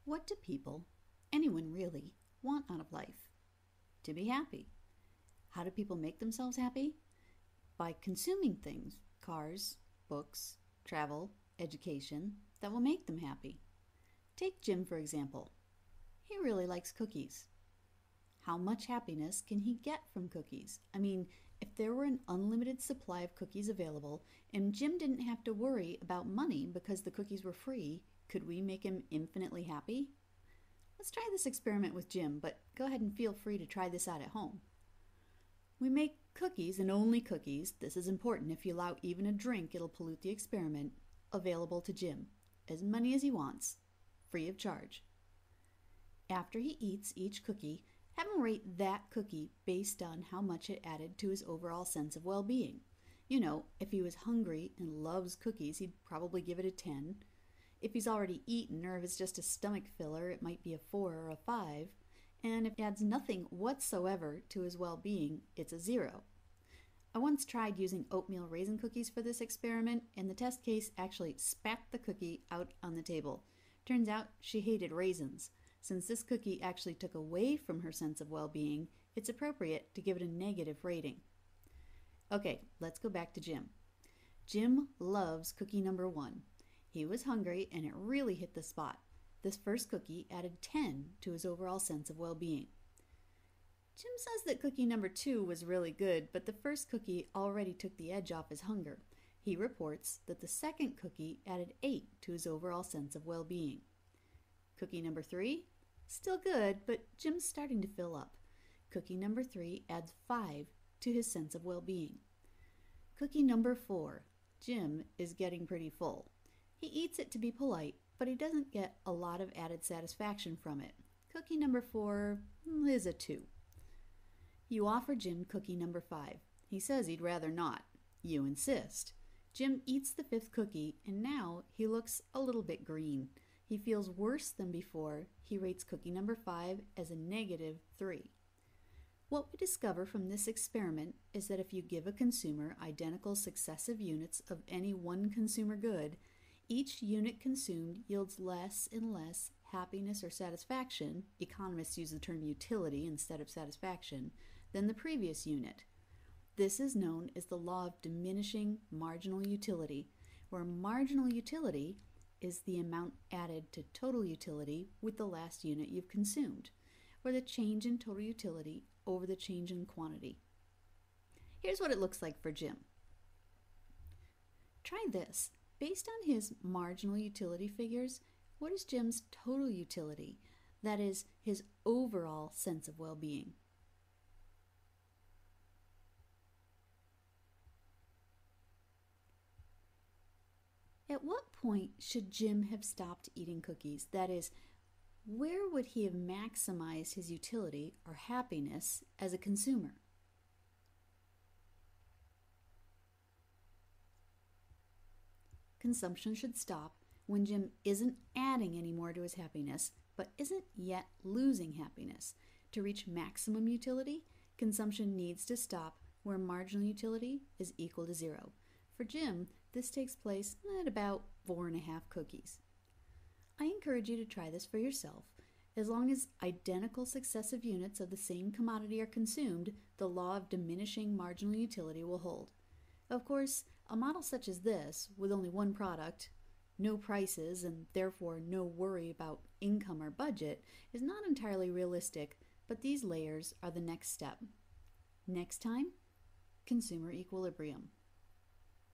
What do people, anyone really, want out of life? To be happy. How do people make themselves happy? By consuming things, cars, books, travel, education, that will make them happy. Take Jim, for example. He really likes cookies. How much happiness can he get from cookies? I mean, if there were an unlimited supply of cookies available and Jim didn't have to worry about money because the cookies were free, could we make him infinitely happy? Let's try this experiment with Jim, but go ahead and feel free to try this out at home. We make cookies, and only cookies, this is important, if you allow even a drink it'll pollute the experiment, available to Jim, as many as he wants, free of charge. After he eats each cookie, have him rate that cookie based on how much it added to his overall sense of well-being. You know, if he was hungry and loves cookies, he'd probably give it a 10. If he's already eaten, or if it's just a stomach filler, it might be a 4 or a 5. And if it adds nothing whatsoever to his well-being, it's a 0. I once tried using oatmeal raisin cookies for this experiment, and the test case actually spat the cookie out on the table. Turns out she hated raisins. Since this cookie actually took away from her sense of well-being, it's appropriate to give it a negative rating. Okay, let's go back to Jim. Jim loves cookie number 1. He was hungry and it really hit the spot. This first cookie added 10 to his overall sense of well-being. Jim says that cookie number 2 was really good, but the first cookie already took the edge off his hunger. He reports that the second cookie added 8 to his overall sense of well-being. Cookie number 3? Still good, but Jim's starting to fill up. Cookie number 3 adds 5 to his sense of well-being. Cookie number 4. Jim is getting pretty full. He eats it to be polite, but he doesn't get a lot of added satisfaction from it. Cookie number 4 is a 2. You offer Jim cookie number 5. He says he'd rather not. You insist. Jim eats the 5th cookie, and now he looks a little bit green. He feels worse than before. He rates cookie number 5 as a negative 3. What we discover from this experiment is that if you give a consumer identical successive units of any one consumer good, each unit consumed yields less and less happiness or satisfaction, economists use the term utility instead of satisfaction, than the previous unit. This is known as the law of diminishing marginal utility, where marginal utility is the amount added to total utility with the last unit you've consumed, or the change in total utility over the change in quantity. Here's what it looks like for Jim. Try this. Based on his marginal utility figures, what is Jim's total utility? That is, his overall sense of well-being. At what point should Jim have stopped eating cookies? That is, where would he have maximized his utility or happiness as a consumer? Consumption should stop when Jim isn't adding any more to his happiness, but isn't yet losing happiness. To reach maximum utility, consumption needs to stop where marginal utility is equal to 0. For Jim, this takes place at about 4.5 cookies. I encourage you to try this for yourself. As long as identical successive units of the same commodity are consumed, the law of diminishing marginal utility will hold. Of course, a model such as this, with only one product, no prices, and therefore no worry about income or budget, is not entirely realistic, but these layers are the next step. Next time, consumer equilibrium.